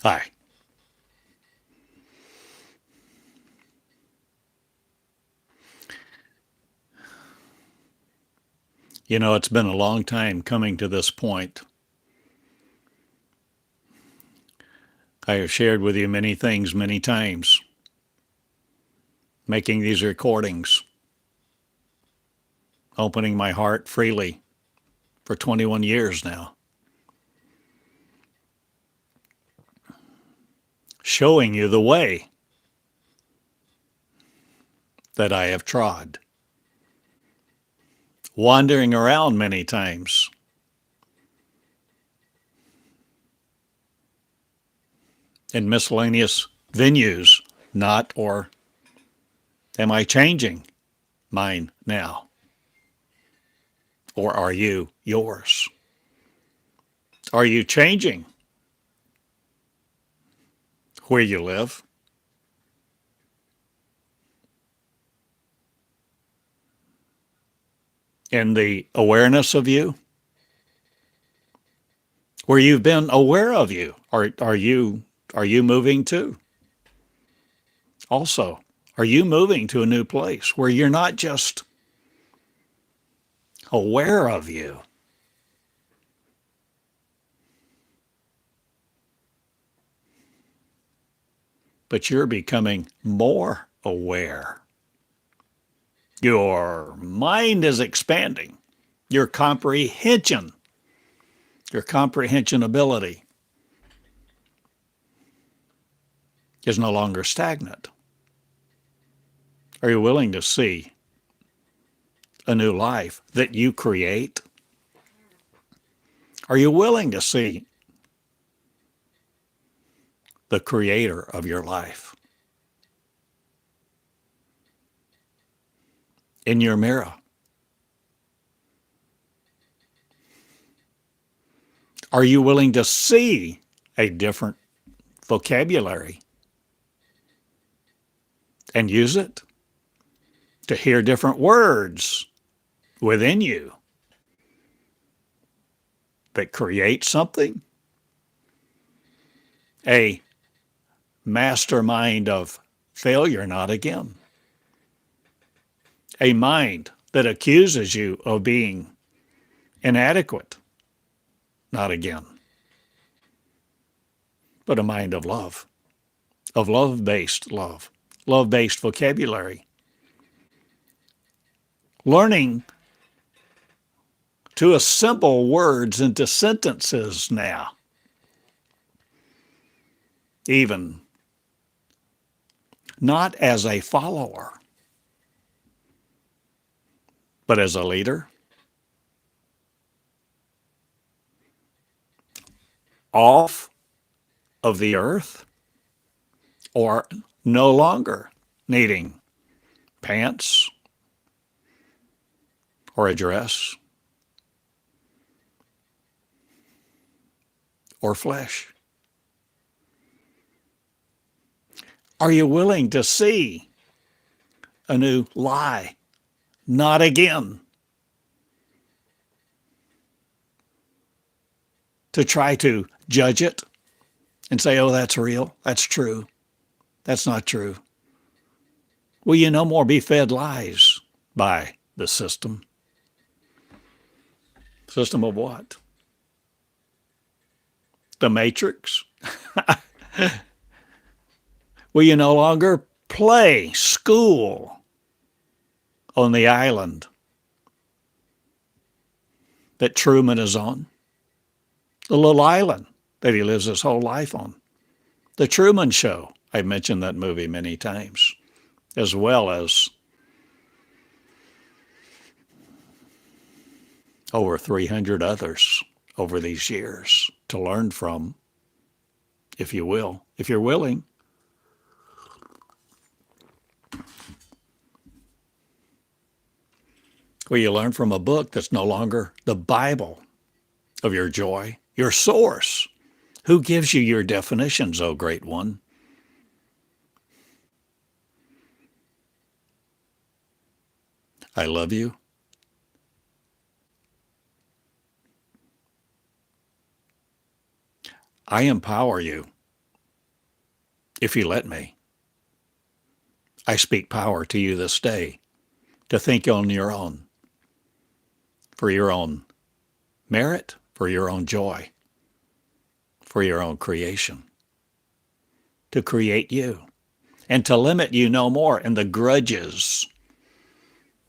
Hi. You know, it's been a long time coming to this point. I have shared with you many things many times, making these recordings, opening my heart freely for 21 years now, showing you the way that I have trod, wandering around many times, in miscellaneous venues, not or am I changing mine now? Or are you yours? Are you changing where you live? In the awareness of you? Where you've been aware of you? Are you moving too? Also, are you moving to a new place where you're not just aware of you, but you're becoming more aware? Your mind is expanding. Your comprehension ability is no longer stagnant. Are you willing to see a new life that you create? Are you willing to see the creator of your life in your mirror? Are you willing to see a different vocabulary and use it to hear different words within you that create something? A mastermind of failure, not again. A mind that accuses you of being inadequate, not again. But a mind of love-based love, love-based vocabulary. Learning to assemble words into sentences now. Even not as a follower, but as a leader. Off of the earth, or no longer needing pants or a dress or flesh. Are you willing to see a new lie? Not again. To try to judge it and say, oh, that's real, that's true, that's not true. Will you no more be fed lies by the system? System of what? The Matrix? Will you no longer play school on the island that Truman is on? The little island that he lives his whole life on. The Truman Show. I've mentioned that movie many times, as well as over 300 others over these years to learn from, if you will, if you're willing. Will you learn from a book that's no longer the Bible of your joy, your source? Who gives you your definitions, O Great One? I love you. I empower you if you let me. I speak power to you this day to think on your own, for your own merit, for your own joy, for your own creation, to create you, and to limit you no more in the grudges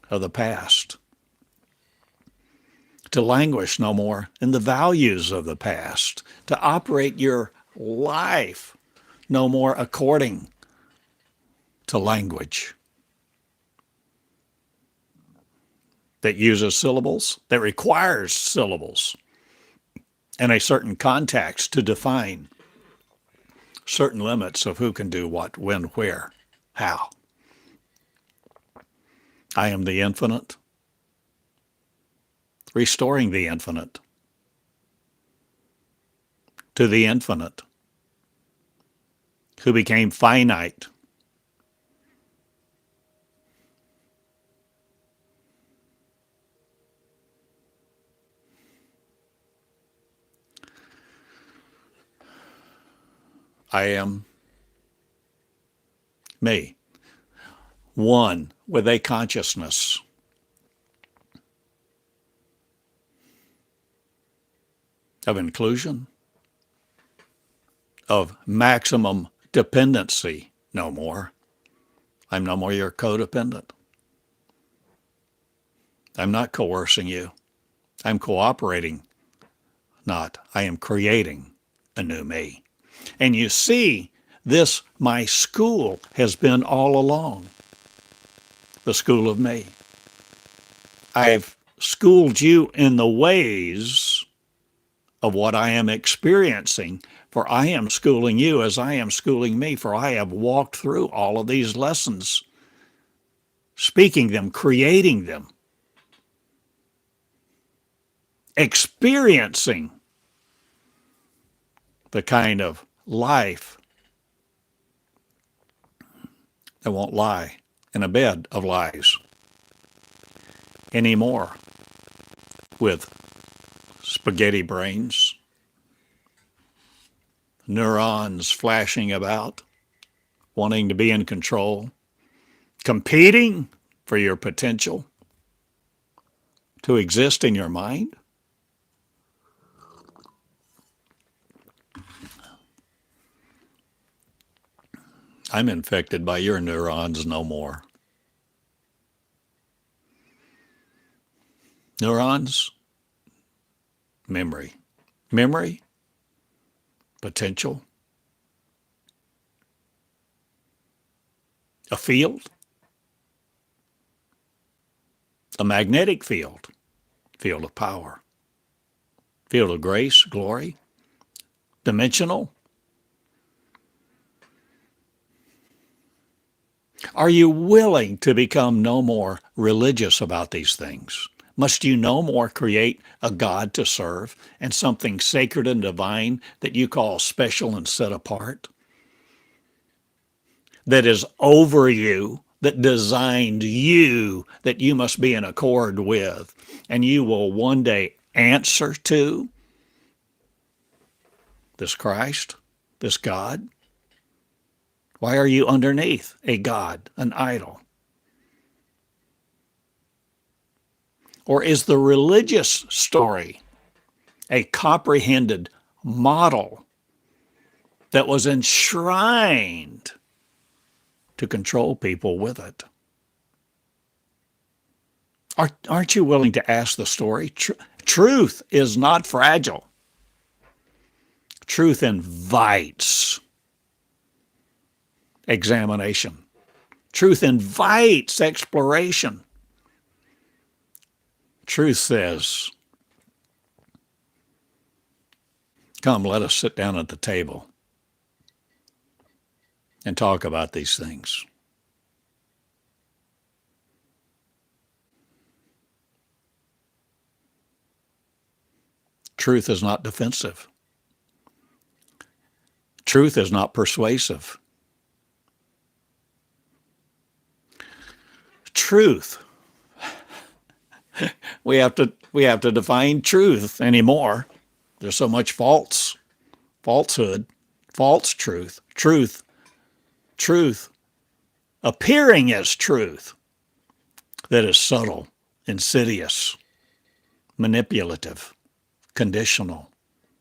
of the past, to languish no more in the values of the past, to operate your life no more according to language that uses syllables, that requires syllables and a certain context to define certain limits of who can do what, when, where, how. I am the infinite, restoring the infinite to the infinite, who became finite. I am me, one with a consciousness of inclusion, of maximum dependency no more. I'm no more your codependent. I'm not coercing you. I'm cooperating, not. I am creating a new me. And you see, this, my school, has been all along the school of me. I've schooled you in the ways of what I am experiencing, for I am schooling you as I am schooling me, for I have walked through all of these lessons, speaking them, creating them, experiencing the kind of life that won't lie in a bed of lies anymore, with spaghetti brains, neurons flashing about, wanting to be in control, competing for your potential to exist in your mind. I'm infected by your neurons no more. Neurons, memory. Memory, potential. A field, a magnetic field, field of power, field of grace, glory, dimensional. Are you willing to become no more religious about these things? Must you no more create a God to serve and something sacred and divine that you call special and set apart? That is over you, that designed you, that you must be in accord with, and you will one day answer to this Christ, this God? Why are you underneath a God, an idol? Or is the religious story a comprehended model that was enshrined to control people with it? Aren't you willing to ask the story? Truth is not fragile. Truth invites examination. Truth invites exploration. Truth says, come, let us sit down at the table and talk about these things. Truth is not defensive. Truth is not persuasive. Truth. We have to define truth anymore. There's so much falsehood, false truth. Truth Truth appearing as truth that is subtle, insidious, manipulative, conditional.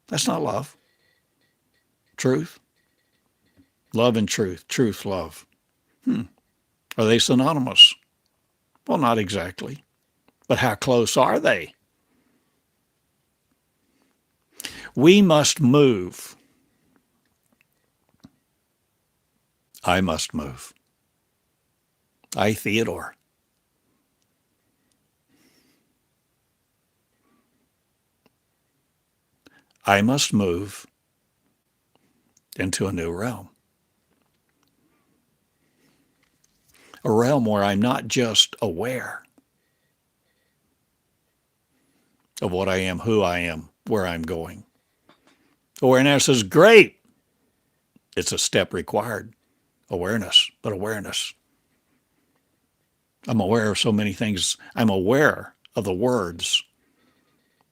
That's not love. Truth, love and truth, truth, love. Are they synonymous? Well, not exactly. But how close are they? We must move. I must move. I, Theodore. I must move into a new realm. A realm where I'm not just aware of what I am, who I am, where I'm going. Awareness is great. It's a step required. Awareness, but awareness. I'm aware of so many things. I'm aware of the words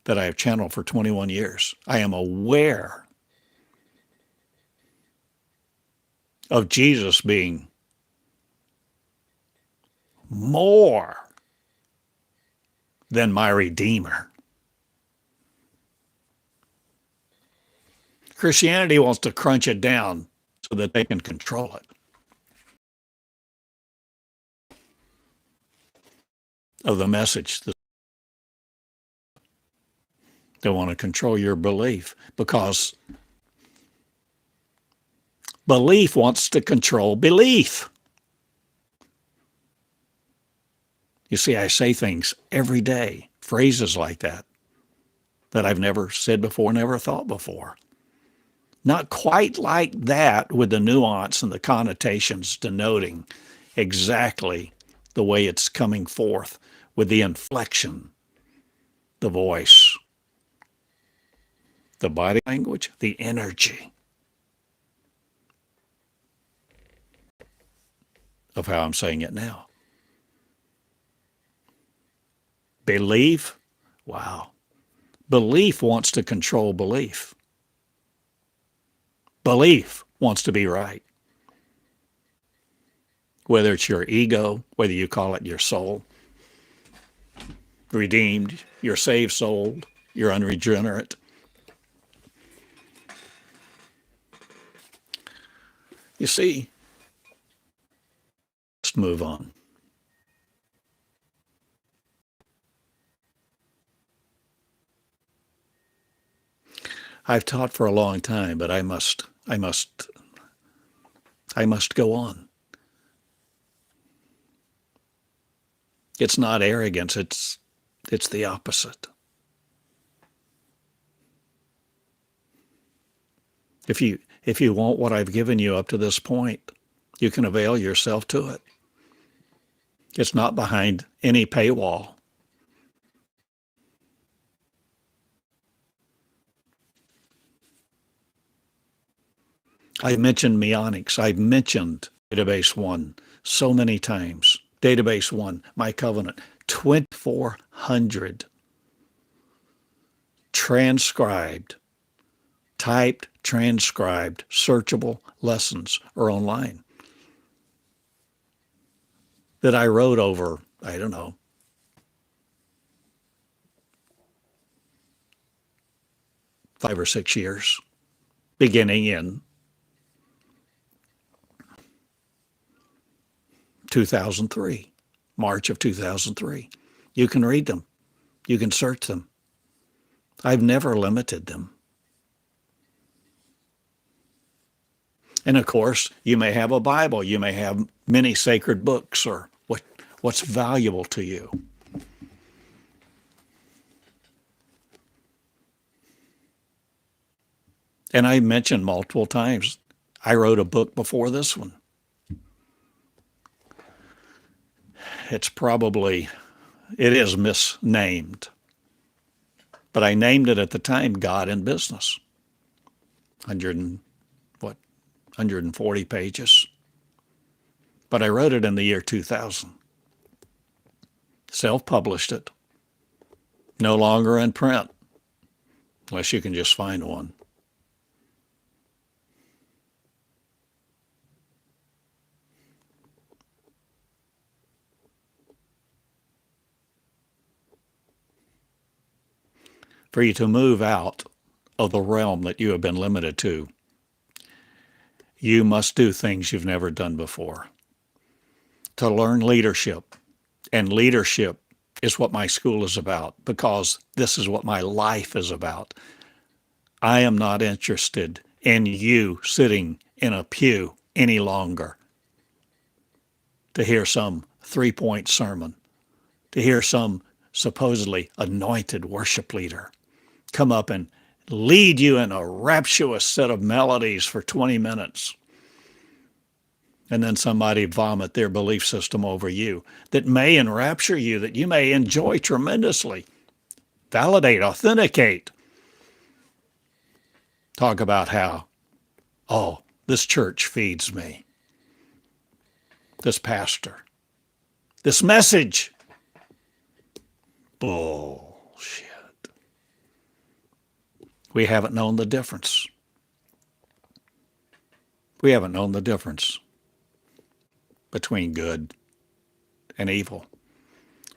that I have channeled for 21 years. I am aware of Jesus being more than my Redeemer. Christianity wants to crunch it down so that they can control it. Of the message, they want to control your belief because belief wants to control belief. You see, I say things every day, phrases like that I've never said before, never thought before. Not quite like that with the nuance and the connotations denoting exactly the way it's coming forth with the inflection, the voice, the body language, the energy of how I'm saying it now. Belief, wow. Belief wants to control belief. Belief wants to be right. Whether it's your ego, whether you call it your soul, redeemed, your saved soul, you're unregenerate. You see, let's move on. I've taught for a long time, but I must go on. It's not arrogance, it's the opposite. If you want what I've given you up to this point, you can avail yourself to it. It's not behind any paywall. I've mentioned Meonics. I've mentioned Database One so many times. Database One, My Covenant, 2,400 transcribed, typed, transcribed, searchable lessons are online that I wrote over, I don't know, 5 or 6 years, beginning in 2003, March of 2003. You can read them. You can search them. I've never limited them. And of course, you may have a Bible. You may have many sacred books or what's valuable to you. And I mentioned multiple times, I wrote a book before this one. It is misnamed. But I named it at the time God in Business. 140 pages. But I wrote it in the year 2000. Self-published it. No longer in print, unless you can just find one. for you to move out of the realm that you have been limited to, you must do things you've never done before. To learn leadership, and leadership is what my school is about, because this is what my life is about. I am not interested in you sitting in a pew any longer to hear some three-point sermon, to hear some supposedly anointed worship leader come up and lead you in a rapturous set of melodies for 20 minutes, and then somebody vomit their belief system over you that may enrapture you, that you may enjoy tremendously. Validate, authenticate. Talk about how, oh, this church feeds me. This pastor. This message. Bullshit. We haven't known the difference. We haven't known the difference between good and evil.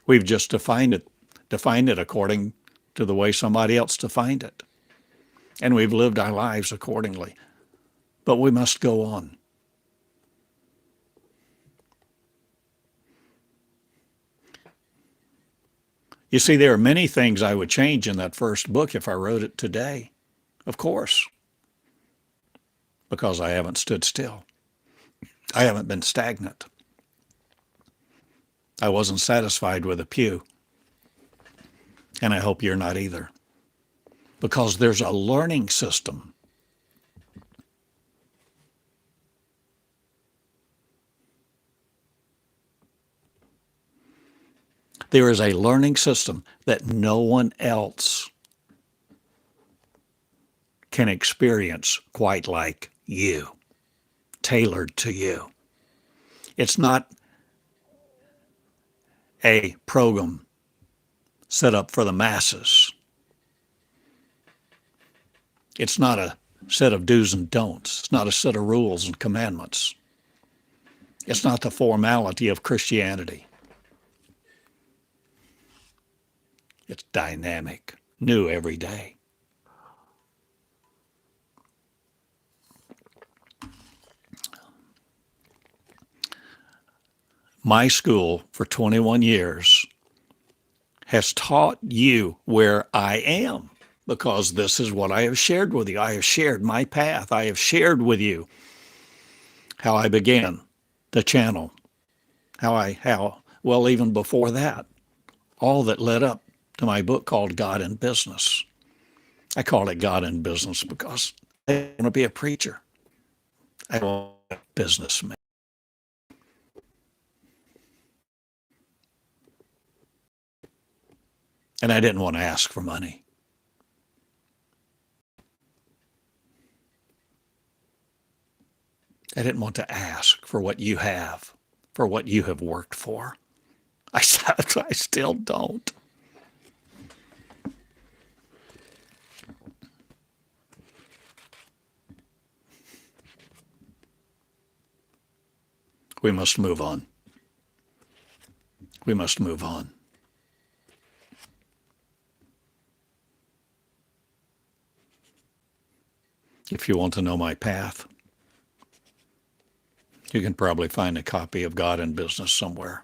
We've just defined it according to the way somebody else defined it. And we've lived our lives accordingly. But we must go on. You see, there are many things I would change in that first book if I wrote it today, of course, because I haven't stood still. I haven't been stagnant. I wasn't satisfied with a pew, and I hope you're not either, because there's a learning system. There is a learning system that no one else can experience quite like you, tailored to you. It's not a program set up for the masses. It's not a set of do's and don'ts. It's not a set of rules and commandments. It's not the formality of Christianity. It's dynamic, new every day. My school for 21 years has taught you where I am, because this is what I have shared with you. I have shared my path. I have shared with you how I began the channel, well, even before that, all that led up to my book called God in Business. I call it God in Business because I want to be a preacher. I want to be a businessman. And I didn't want to ask for money. I didn't want to ask for what you have, for what you have worked for. I still don't. We must move on. We must move on. If you want to know my path, you can probably find a copy of God in Business somewhere.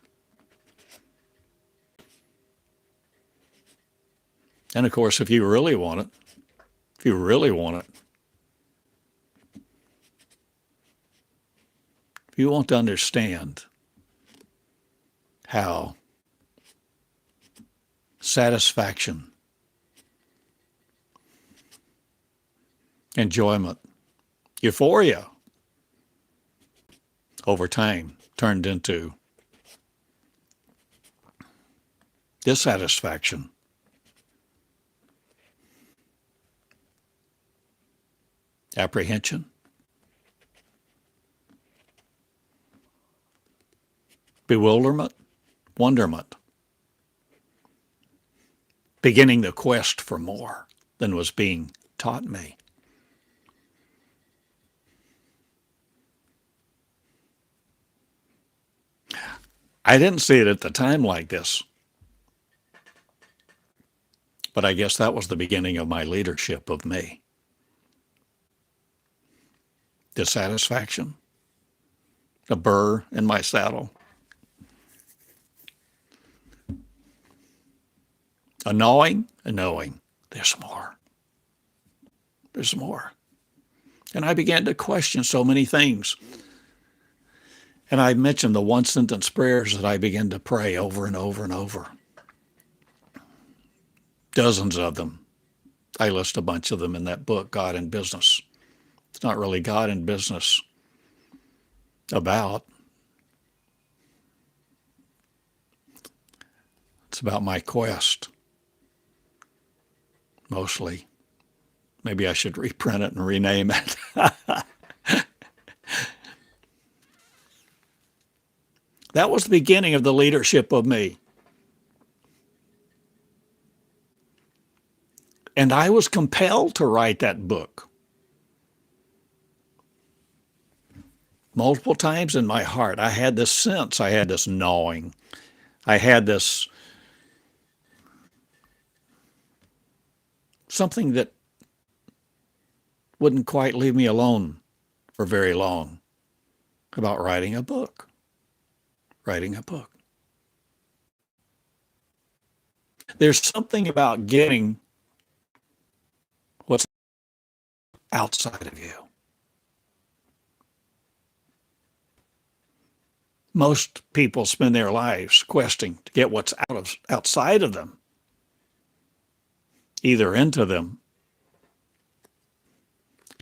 And of course, if you really want it, if you want to understand how satisfaction, enjoyment, euphoria over time turned into dissatisfaction, apprehension, bewilderment, wonderment, beginning the quest for more than was being taught me. I didn't see it at the time like this. But I guess that was the beginning of my leadership of me. Dissatisfaction, a burr in my saddle, a knowing, there's more. There's more. And I began to question so many things. And I mentioned the one sentence prayers that I began to pray over and over and over. Dozens of them. I list a bunch of them in that book, God in Business. It's not really God in business about. It's about my quest, mostly. Maybe I should reprint it and rename it. That was the beginning of the leadership of me. And I was compelled to write that book. Multiple times in my heart, I had this sense, I had this gnawing, I had this something that wouldn't quite leave me alone for very long about writing a book. Writing a book. There's something about getting what's outside of you. Most people spend their lives questing to get what's outside of them, either into them,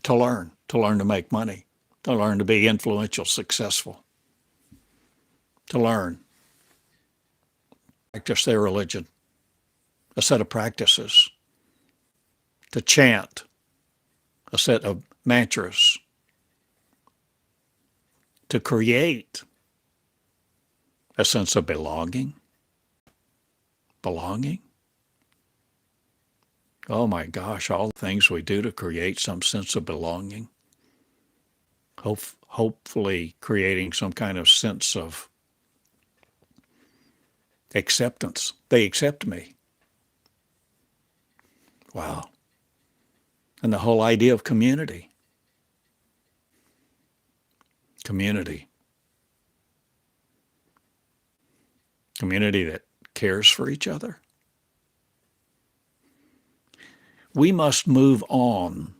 to learn to make money, to learn to be influential, successful, to learn, practice their religion, a set of practices, to chant a set of mantras, to create a sense of belonging. Belonging? Oh my gosh, all the things we do to create some sense of belonging. Hopefully creating some kind of sense of acceptance. They accept me. Wow. And the whole idea of community. Community. Community that cares for each other. We must move on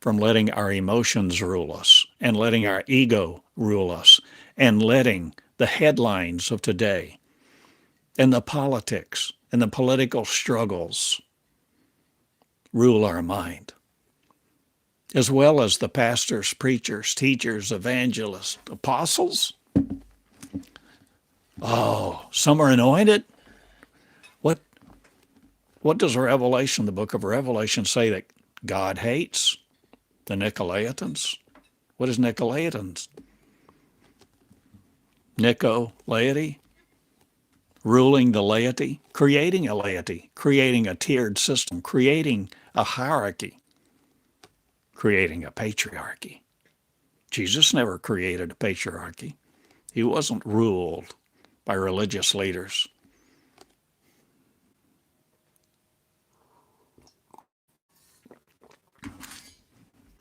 from letting our emotions rule us and letting our ego rule us and letting the headlines of today and the politics and the political struggles rule our mind, as well as the pastors, preachers, teachers, evangelists, apostles. Oh, some are anointed. What does Revelation, the book of Revelation, say that God hates? The Nicolaitans. What is Nicolaitans? Nico, laity, ruling the laity, creating a tiered system, creating a hierarchy, creating a patriarchy. Jesus never created a patriarchy. He wasn't ruled by religious leaders.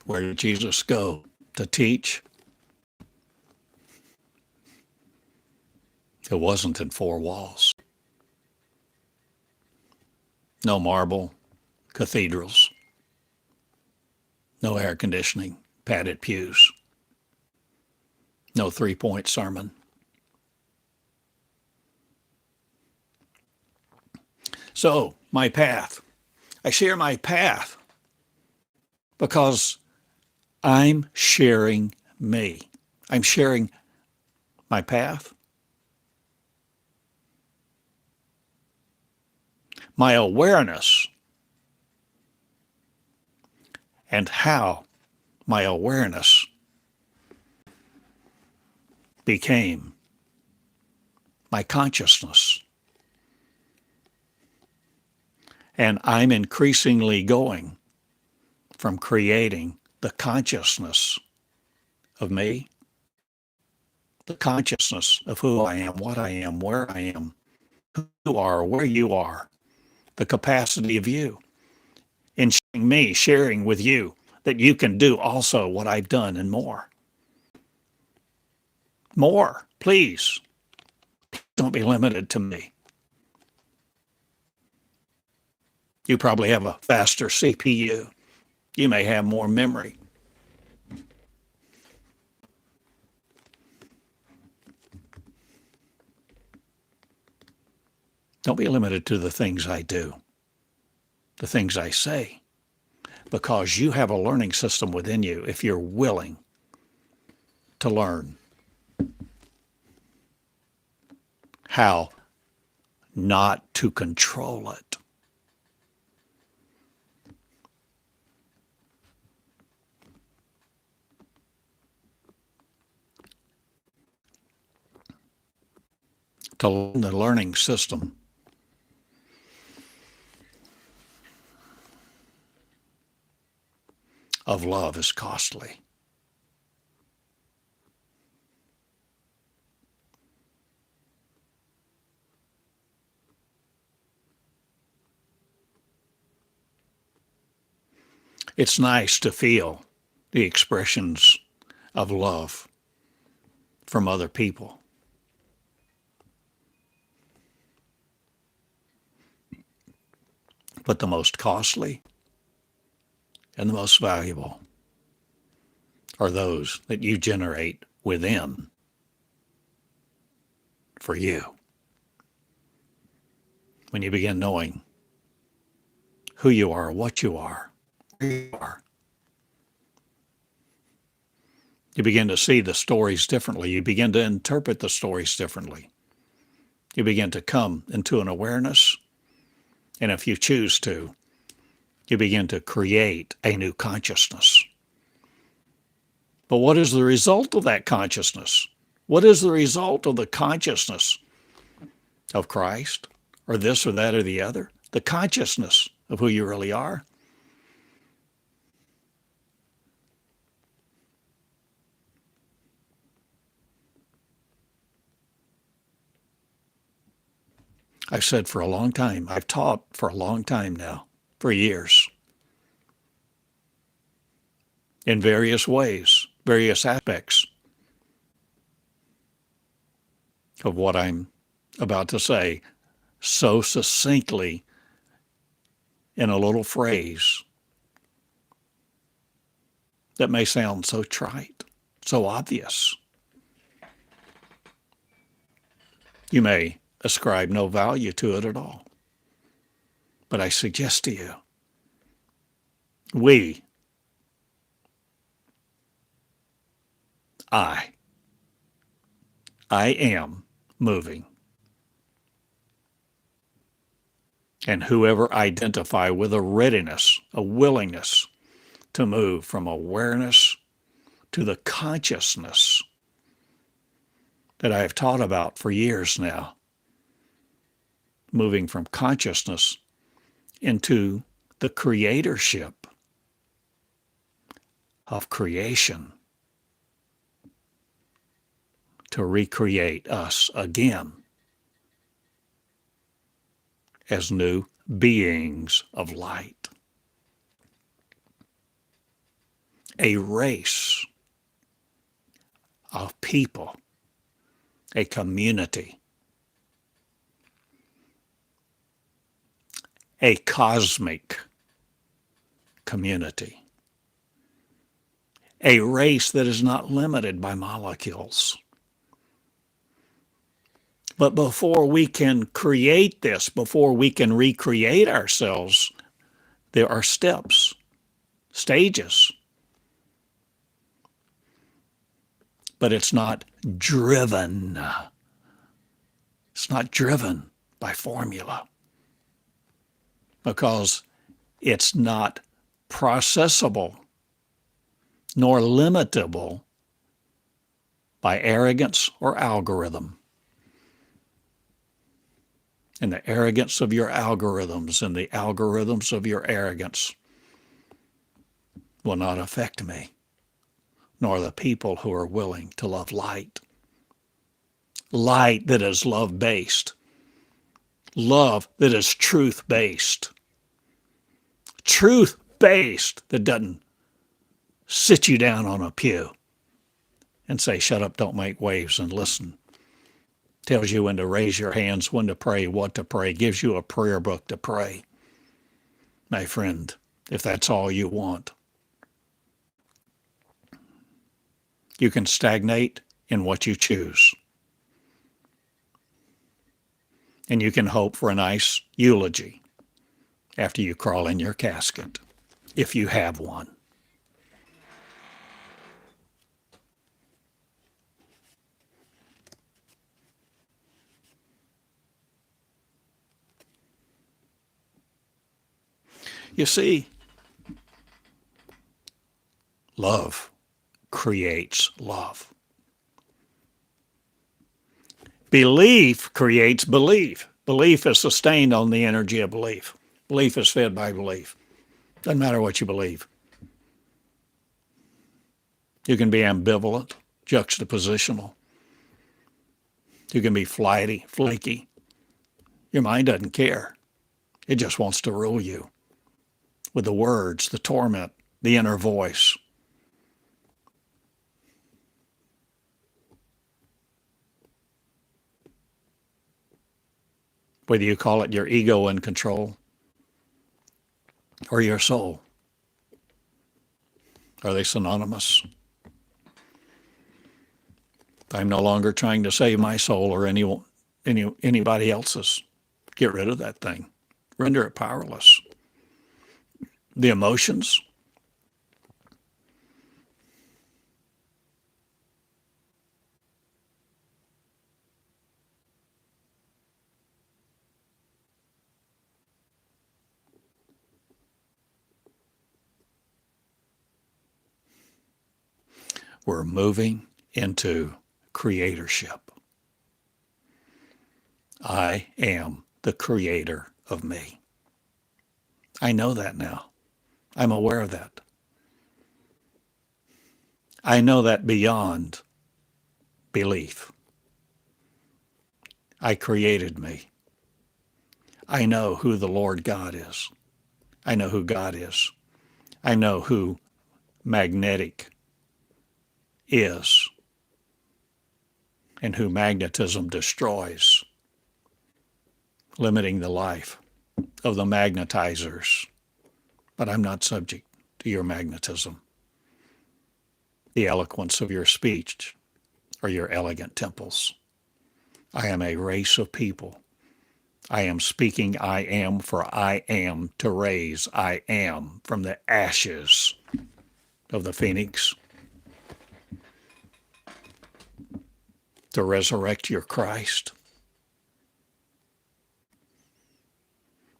Where did Jesus go to teach? It wasn't in four walls. No marble cathedrals. No air conditioning, padded pews. No three-point sermon. So, my path. I share my path because I'm sharing me. I'm sharing my path, my awareness, and how my awareness became my consciousness. And I'm increasingly going from creating the consciousness of me, the consciousness of who I am, what I am, where I am, who you are, where you are, the capacity of you, in sharing with you that you can do also what I've done and more. More, please. Don't be limited to me. You probably have a faster CPU. You may have more memory. Don't be limited to the things I do, the things I say, because you have a learning system within you if you're willing to learn how not to control it. To learn the learning system of love is costly. It's nice to feel the expressions of love from other people. But the most costly and the most valuable are those that you generate within for you. When you begin knowing who you are, what you are, where you are, you begin to see the stories differently. You begin to interpret the stories differently. You begin to come into an awareness, and if you choose to, you begin to create a new consciousness. But what is the result of that consciousness? What is the result of the consciousness of Christ, or this or that or the other? The consciousness of who you really are. I've said for a long time, I've taught for a long time now, for years, in various ways, various aspects of what I'm about to say, so succinctly in a little phrase that may sound so trite, so obvious. You may ascribe no value to it at all. But I suggest to you, I am moving. And whoever identify with a readiness, a willingness to move from awareness to the consciousness that I have taught about for years now, moving from consciousness into the creatorship of creation to recreate us again as new beings of light. A race of people, a community, a cosmic community, a race that is not limited by molecules. But before we can create this, before we can recreate ourselves, there are steps, stages. But it's not driven. It's not driven by formula, because it's not processable nor limitable by arrogance or algorithm. And the arrogance of your algorithms and the algorithms of your arrogance will not affect me, nor the people who are willing to love light. Light that is love-based. Love that is truth-based. Truth-based, that doesn't sit you down on a pew and say, shut up, don't make waves, and listen. Tells you when to raise your hands, when to pray, what to pray, gives you a prayer book to pray. My friend, if that's all you want, you can stagnate in what you choose. And you can hope for a nice eulogy after you crawl in your casket, if you have one. You see, love creates love. Belief creates belief. Belief is sustained on the energy of belief. Belief is fed by belief. Doesn't matter what you believe. You can be ambivalent, juxtapositional. You can be flighty, flaky. Your mind doesn't care. It just wants to rule you with the words, the torment, the inner voice. Whether you call it your ego in control or your soul. Are they synonymous? I'm no longer trying to save my soul or anybody else's. Get rid of that thing. Render it powerless. The emotions, we're moving into creatorship. I am the creator of me. I know that now. I'm aware of that. I know that beyond belief. I created me. I know who the Lord God is. I know who God is. I know who magnetic is and who magnetism destroys, limiting the life of the magnetizers. But I'm not subject to your magnetism, the eloquence of your speech, or your elegant temples. I am a race of people. I am speaking I am, for I am to raise I am from the ashes of the phoenix, to resurrect your Christ,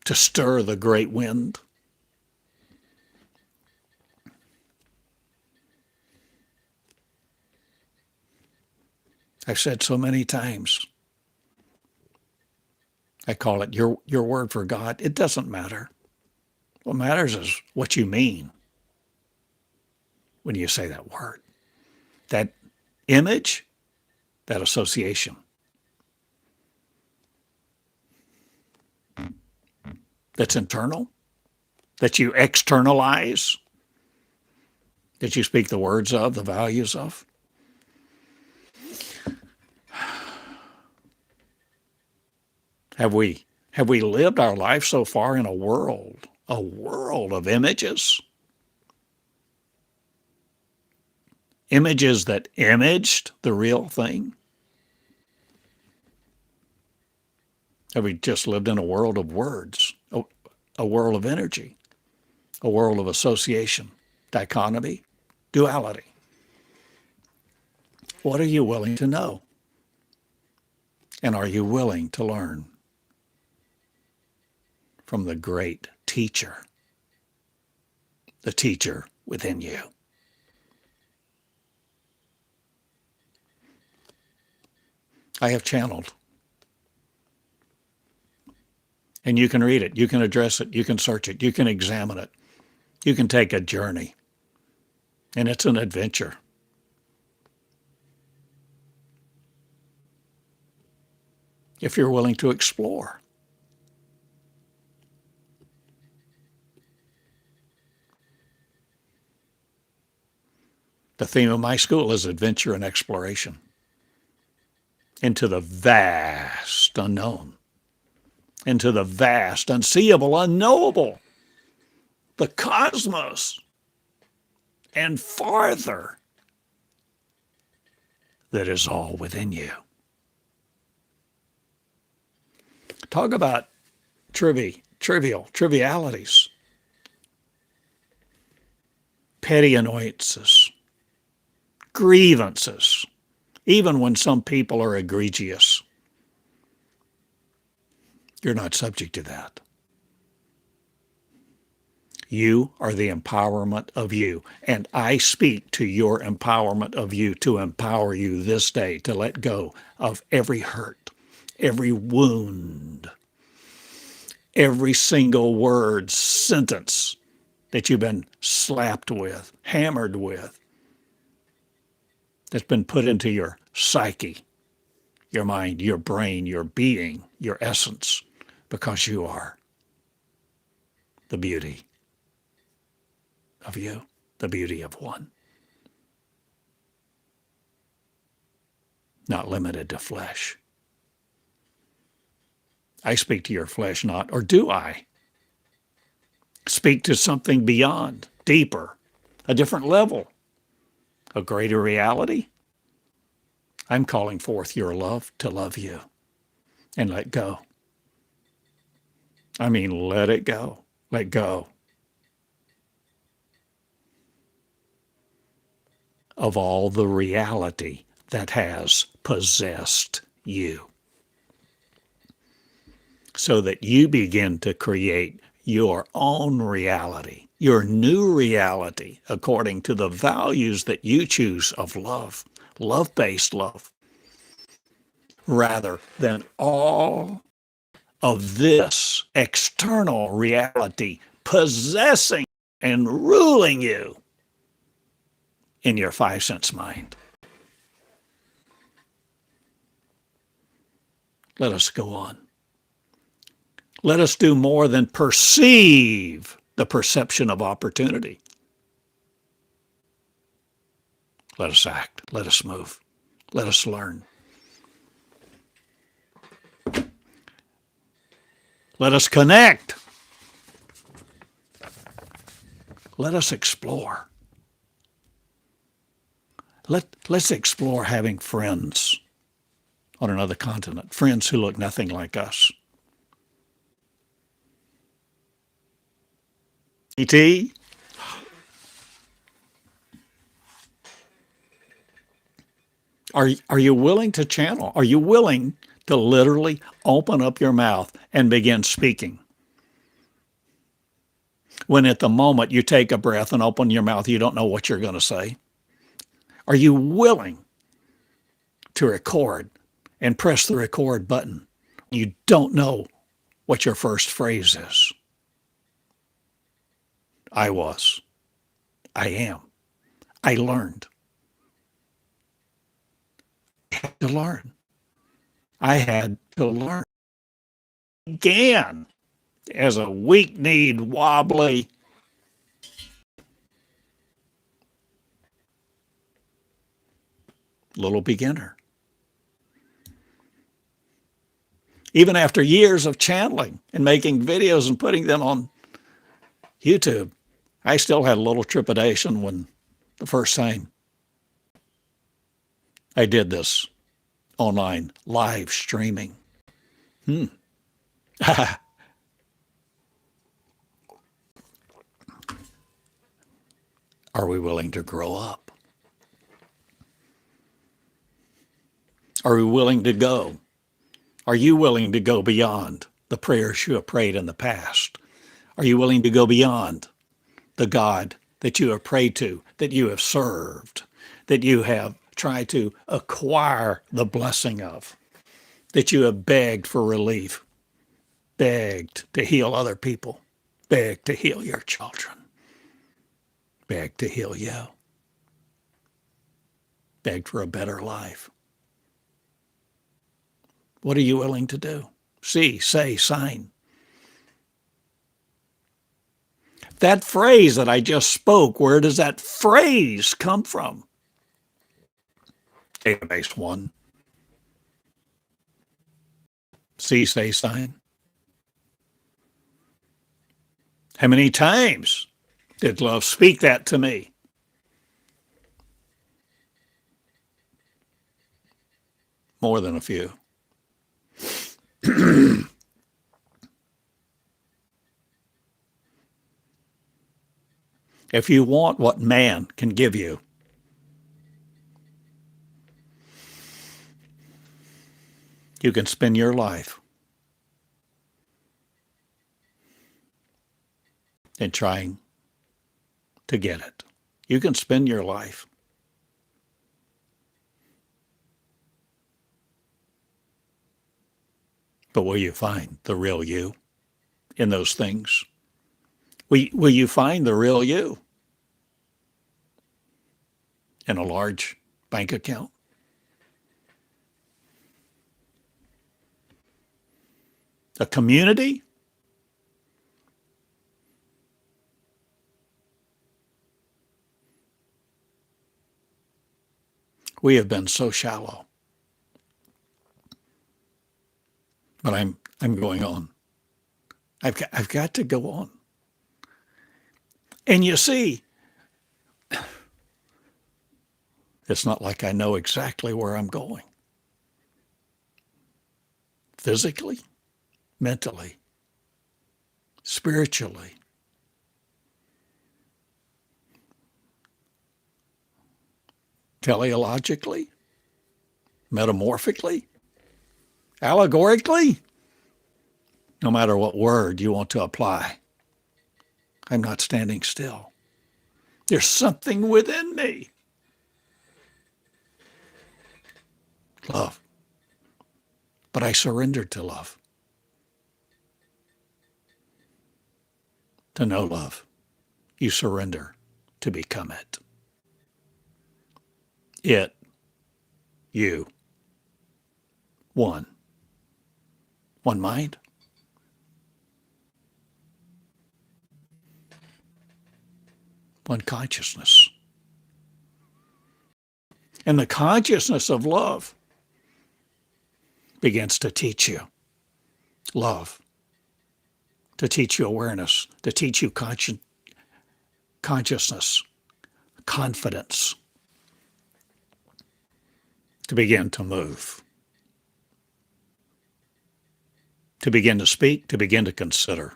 to stir the great wind. I've said so many times, I call it your word for God. It doesn't matter. What matters is what you mean when you say that word. That image, that association. That's internal, that you externalize, that you speak the words of, the values of. Have we lived our life so far in a world of images? Images that imaged the real thing? Have we just lived in a world of words, a world of energy, a world of association, dichotomy, duality? What are you willing to know? And are you willing to learn from the great teacher, the teacher within you? I have channeled. And you can read it, you can address it, you can search it, you can examine it. You can take a journey. And it's an adventure. If you're willing to explore. The theme of my school is adventure and exploration into the vast unknown, into the vast, unseeable, unknowable, the cosmos, and farther, that is all within you. Talk about trivialities, petty annoyances, grievances, even when some people are egregious. You're not subject to that. You are the empowerment of you. And I speak to your empowerment of you to empower you this day to let go of every hurt, every wound, every single word, sentence that you've been slapped with, hammered with, that's been put into your psyche, your mind, your brain, your being, your essence, because you are the beauty of you, the beauty of one. Not limited to flesh. I speak to your flesh not, or do I? Speak to something beyond, deeper, a different level, a greater reality. I'm calling forth your love to love you and let go. I mean, let it go. Let go of all the reality that has possessed you, so that you begin to create your own reality, your new reality, according to the values that you choose of love, love-based love, rather than all of this external reality possessing and ruling you in your five-sense mind. Let us go on. Let us do more than perceive the perception of opportunity. Let us act. Let us move. Let us learn. Let us connect. Let us explore. Let's explore having friends on another continent, friends who look nothing like us. E.T., are you willing to channel? Are you willing to literally open up your mouth and begin speaking? When at the moment you take a breath and open your mouth, you don't know what you're going to say. Are you willing to record and press the record button? You don't know what your first phrase is. I was. I am. I learned. I had to learn. I had to learn. Began as a weak-kneed, wobbly, little beginner. Even after years of channeling and making videos and putting them on YouTube, I still had a little trepidation when the first time I did this online live streaming. Are we willing to grow up? Are we willing to go? Are you willing to go beyond the prayers you have prayed in the past? Are you willing to go beyond the God that you have prayed to, that you have served, that you have tried to acquire the blessing of, that you have begged for relief, begged to heal other people, begged to heal your children, begged to heal you, begged for a better life? What are you willing to do? See, say, sign. That phrase that I just spoke, where does that phrase come from? Database 1. See, say, sign. How many times did love speak that to me? More than a few. If you want what man can give you, you can spend your life in trying to get it. You can spend your life. But will you find the real you in those things? Will you find the real you in a large bank account? A community? We have been so shallow. But I'm going on. I've got to go on. And you see, it's not like I know exactly where I'm going. Physically, mentally, spiritually. Teleologically, metamorphically, allegorically, no matter what word you want to apply, I'm not standing still. There's something within me. Love. But I surrendered to love. To know love, you surrender to become it. It, you, one. One mind. One consciousness. And the consciousness of love begins to teach you love, to teach you awareness, to teach you consciousness, confidence, to begin to move, to begin to speak, to begin to consider,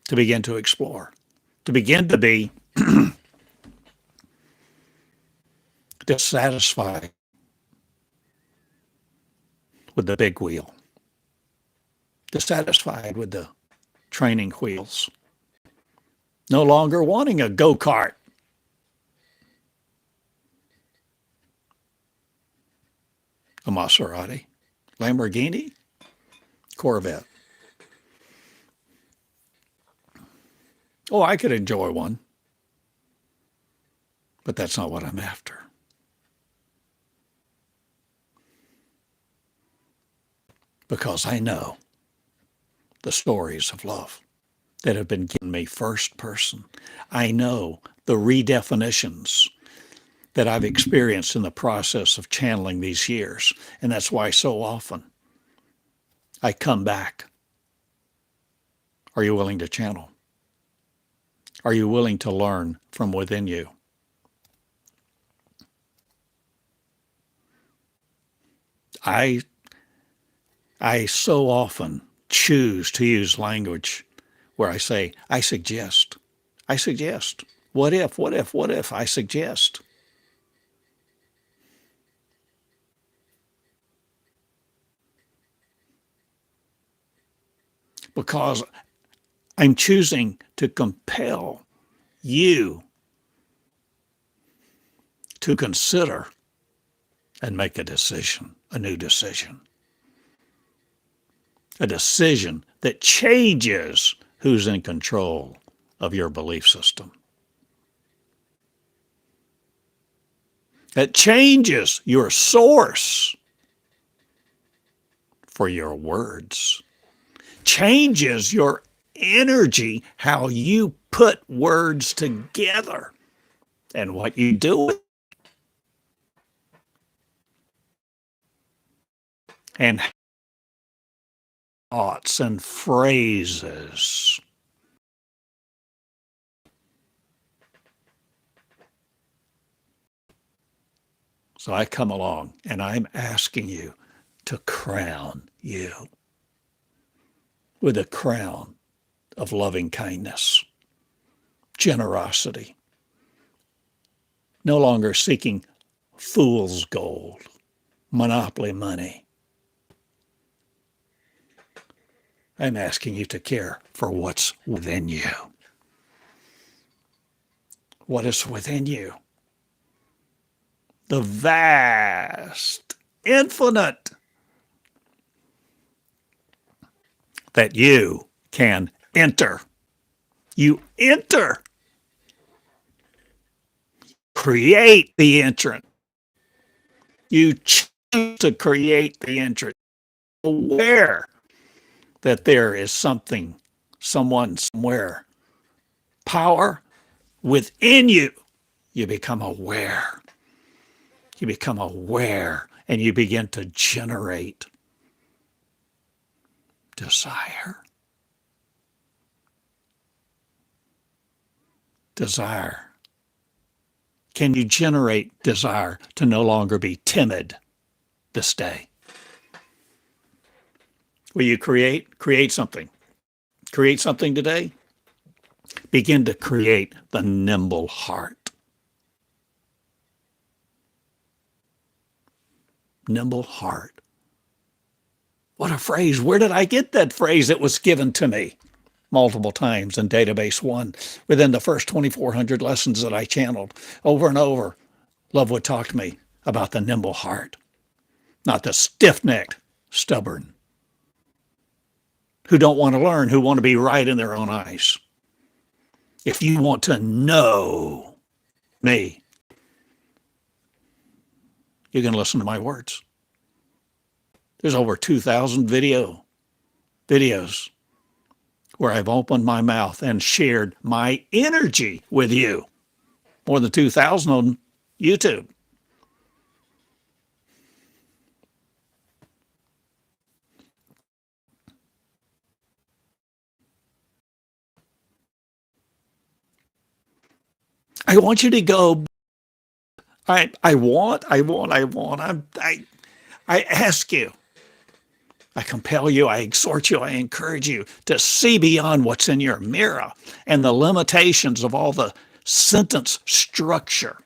to begin to explore, to begin to be dissatisfied with the big wheel, dissatisfied with the training wheels, no longer wanting a go-kart, a Maserati, Lamborghini, Corvette. Oh, I could enjoy one, but that's not what I'm after. Because I know the stories of love that have been given me first person. I know the redefinitions that I've experienced in the process of channeling these years. And that's why so often I come back. Are you willing to channel? Are you willing to learn from within you? I so often choose to use language where I say, I suggest. What if, I suggest. Because I'm choosing to compel you to consider and make a decision, a new decision. A decision that changes who's in control of your belief system. That changes your source for your words. Changes your energy, how you put words together and what you do with it. and thoughts and phrases. So I come along and I'm asking you to crown you with a crown of loving kindness, generosity, no longer seeking fool's gold, monopoly money. I'm asking you to care for what's within you. What is within you? The vast, infinite that you can enter. You enter. Create the entrance. You choose to create the entrance. Aware that there is something, someone, somewhere. Power within you. You become aware. You become aware and you begin to generate desire. Desire. Can you generate desire to no longer be timid this day? Will you create? Create something. Create something today. Begin to create the nimble heart. Nimble heart. What a phrase. Where did I get that phrase? It was given to me multiple times in Database 1 within the first 2,400 lessons that I channeled over and over. Love would talk to me about the nimble heart, not the stiff-necked, stubborn, who don't want to learn, who want to be right in their own eyes. If you want to know me, you can listen to my words. There's over 2,000 videos where I've opened my mouth and shared my energy with you. More than 2,000 on YouTube. I want you to go. I ask you. I compel you, I exhort you, I encourage you to see beyond what's in your mirror and the limitations of all the sentence structure,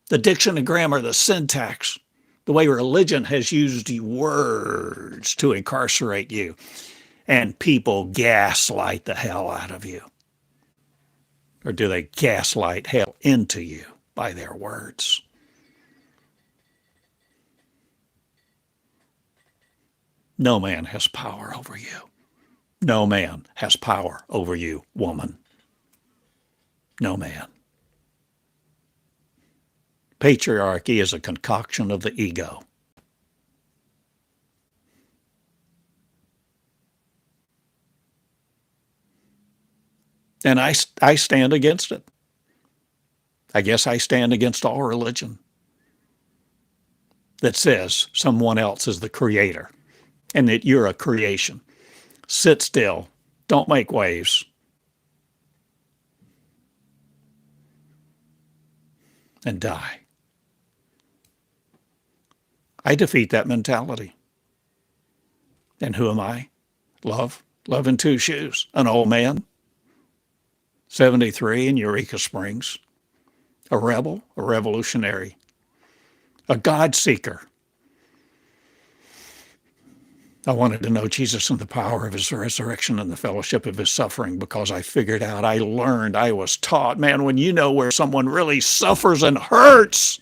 the diction and grammar, the syntax, the way religion has used words to incarcerate you, and people gaslight the hell out of you. Or do they gaslight hell into you by their words? No man has power over you. No man has power over you, woman. No man. Patriarchy is a concoction of the ego. And I stand against it. I guess I stand against all religion that says someone else is the creator and that you're a creation. Sit still. Don't make waves. And die. I defeat that mentality. And who am I? Love. Love in two shoes. An old man, 73 in Eureka Springs. A rebel, a revolutionary, a God seeker. I wanted to know Jesus and the power of his resurrection and the fellowship of his suffering because I figured out, I learned, I was taught, man, when you know where someone really suffers and hurts,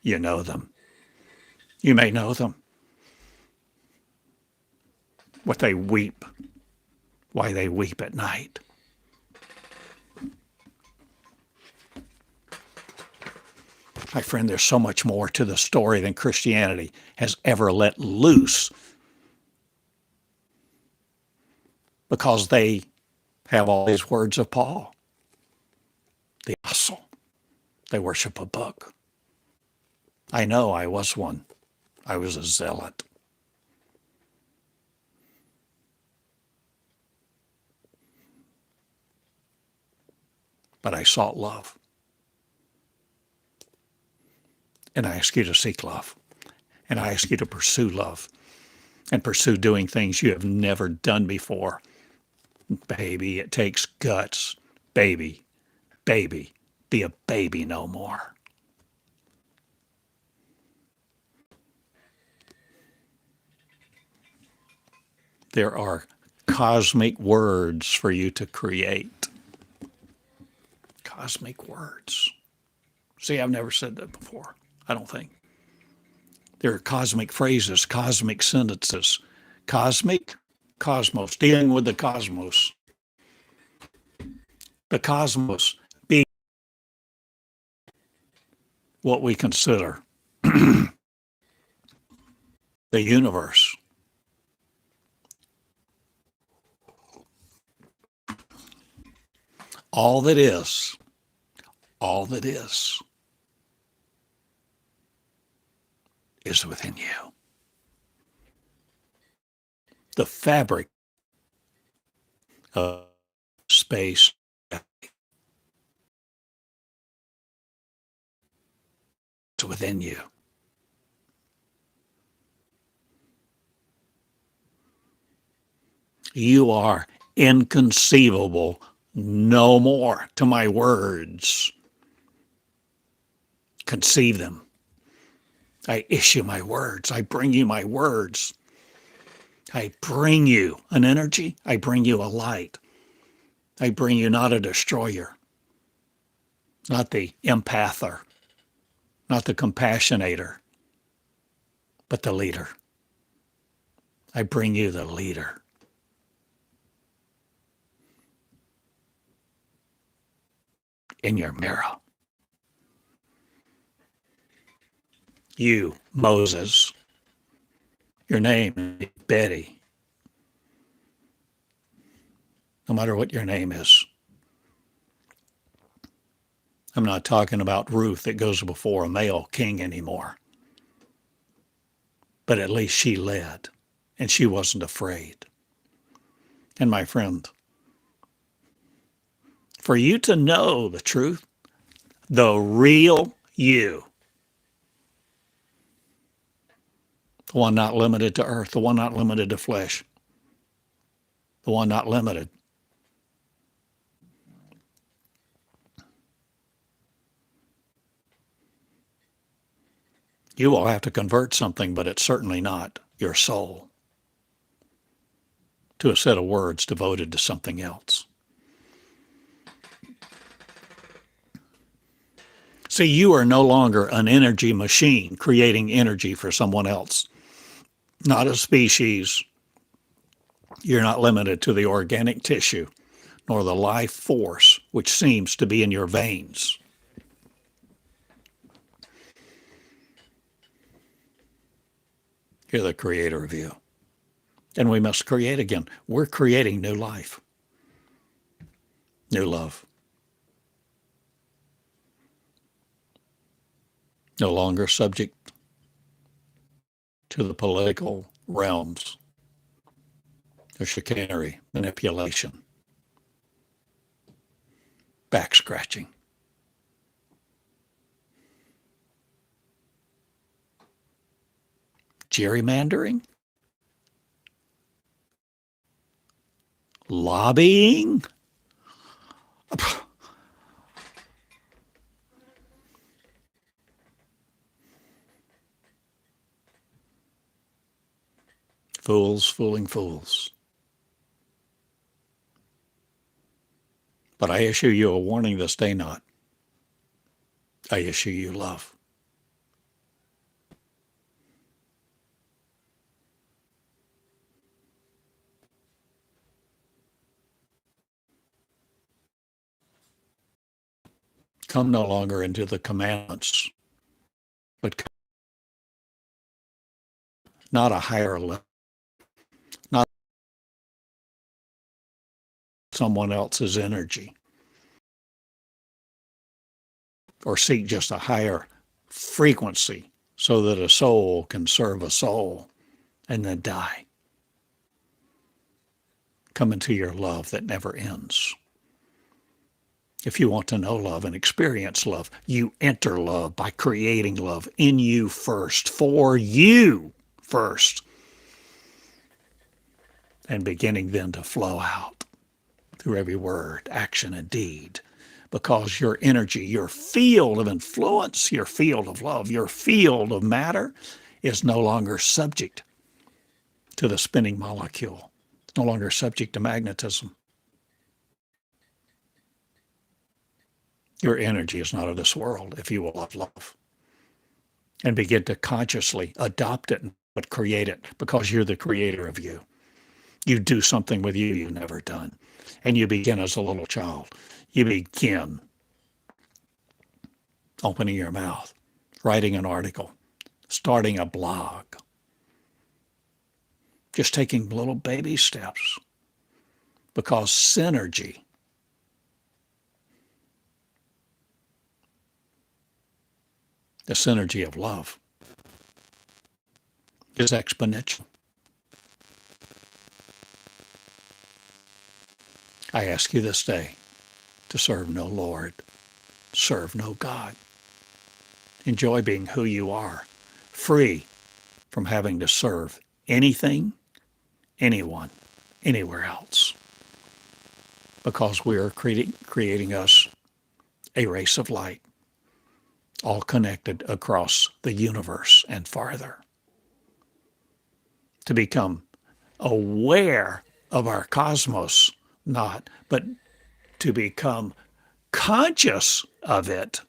you know them. You may know them. What they weep, why they weep at night. My friend, there's so much more to the story than Christianity has ever let loose because they have all these words of Paul, the apostle. They worship a book. I know I was one. I was a zealot. But I sought love. And I ask you to seek love. And I ask you to pursue love and pursue doing things you have never done before. Baby, it takes guts. Baby, be a baby no more. There are cosmic words for you to create. Cosmic words. See, I've never said that before, I don't think. There are cosmic phrases, cosmic sentences. Cosmic, cosmos, dealing with the cosmos. The cosmos being what we consider the universe. All that is within you. The fabric of space is within you. You are inconceivable no more to my words. Conceive them. I issue my words. I bring you my words. I bring you an energy. I bring you a light. I bring you not a destroyer, not the empather, not the compassionator, but the leader. I bring you the leader. In your mirror. You, Moses. Your name is Betty. No matter what your name is. I'm not talking about Ruth that goes before a male king anymore. But at least she led, and she wasn't afraid. And my friend, for you to know the truth, the real you, the one not limited to earth, the one not limited to flesh, the one not limited. You will have to convert something, but it's certainly not your soul, to a set of words devoted to something else. See, you are no longer an energy machine creating energy for someone else. Not a species. You're not limited to the organic tissue, nor the life force which seems to be in your veins. You're the creator of you. And we must create again. We're creating new life, new love. No longer subject to the political realms of chicanery, manipulation, back scratching. Gerrymandering, lobbying. Fools fooling fools. But I issue you a warning this day not. I issue you love. Come no longer into the commandments, but not a higher level, not someone else's energy, or seek just a higher frequency so that a soul can serve a soul and then die. Come into your love that never ends. If you want to know love and experience love, you enter love by creating love in you first, for you first, and beginning then to flow out through every word, action, and deed. Because your energy, your field of influence, your field of love, your field of matter is no longer subject to the spinning molecule. It's no longer subject to magnetism. Your energy is not of this world if you will love love and begin to consciously adopt it but create it, because you're the creator of you. You do something with you you've never done. And you begin as a little child. You begin opening your mouth, writing an article, starting a blog, just taking little baby steps, because synergy the synergy of love is exponential. I ask you this day to serve no Lord, serve no God. Enjoy being who you are, free from having to serve anything, anyone, anywhere else. Because we are creating us a race of light, all connected across the universe and farther. To become aware of our cosmos, but to become conscious of it,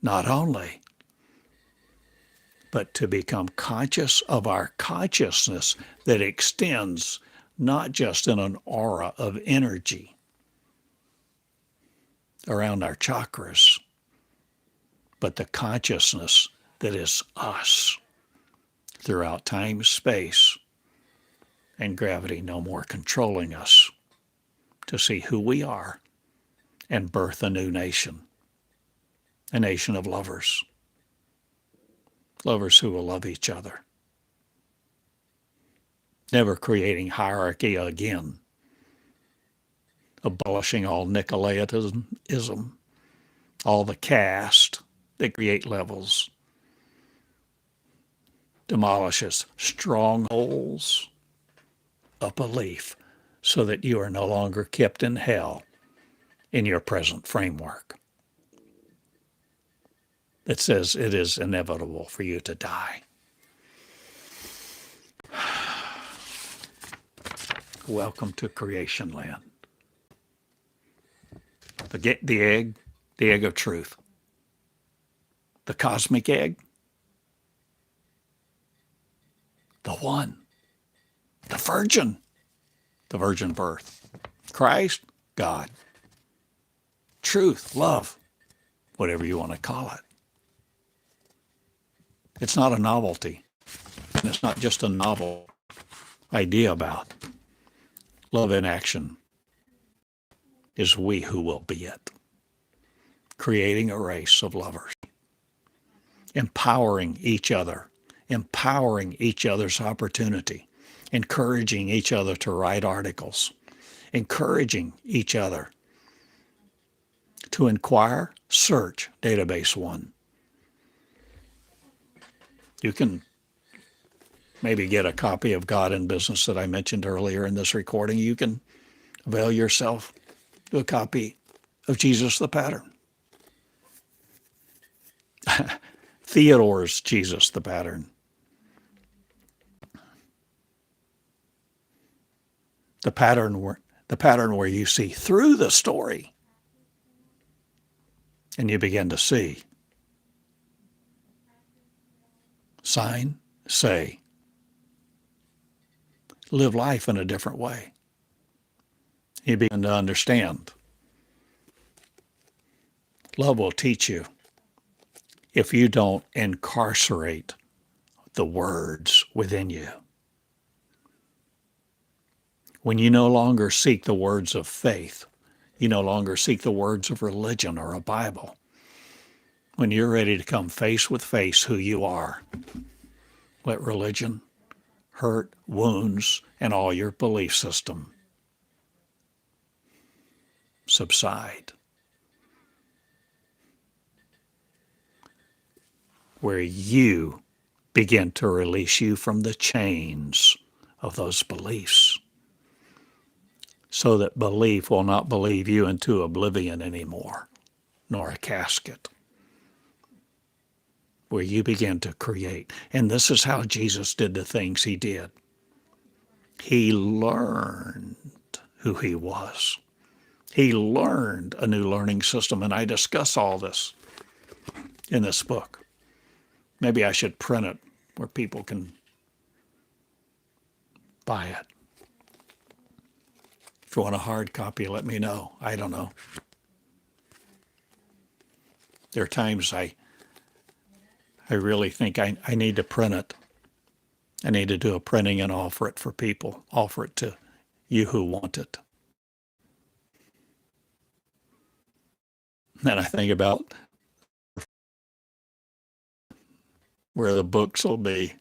not only, but to become conscious of our consciousness that extends not just in an aura of energy around our chakras, but the consciousness that is us throughout time, space, and gravity no more controlling us, to see who we are and birth a new nation, a nation of lovers, lovers who will love each other, never creating hierarchy again, abolishing all Nicolaitism, all the caste that create levels, demolishes strongholds of belief so that you are no longer kept in hell in your present framework that says it is inevitable for you to die. Welcome to creation land. The egg of truth. The cosmic egg. The one. The virgin birth. Christ, God. Truth, love, whatever you want to call it. It's not a novelty. And it's not just a novel idea about. Love in action is we who will be it. Creating a race of lovers. Empowering each other. Empowering each other's opportunity. Encouraging each other to write articles. Encouraging each other to inquire, search database 1. You can maybe get a copy of God in Business that I mentioned earlier in this recording. You can avail yourself to a copy of Jesus the Pattern. Theodore's Jesus the Pattern. The pattern where you see through the story and you begin to see. Sign, say. Live life in a different way. You begin to understand. Love will teach you if you don't incarcerate the words within you. When you no longer seek the words of faith, you no longer seek the words of religion or a Bible. when you're ready to come face with face who you are, let religion, hurt, wounds, and all your belief system subside. Where you begin to release you from the chains of those beliefs, so that belief will not believe you into oblivion anymore, nor a casket. Where you begin to create. And this is how Jesus did the things he did. He learned who he was. He learned a new learning system, and I discuss all this in this book. Maybe I should print it where people can buy it. If you want a hard copy, let me know. I don't know. There are times I really think I need to print it. I need to do a printing and offer it for people, offer it to you who want it. Then I think about where the books will be,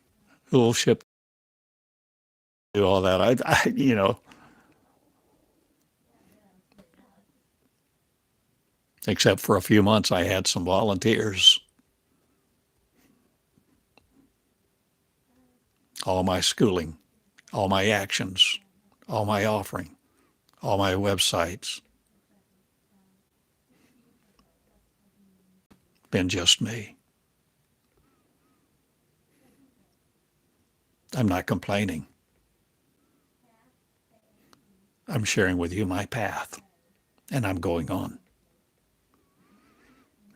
who will ship, do all that. Except for a few months, I had some volunteers. All my schooling, all my actions, all my offering, all my websites, been just me. I'm not complaining. I'm sharing with you my path, and I'm going on.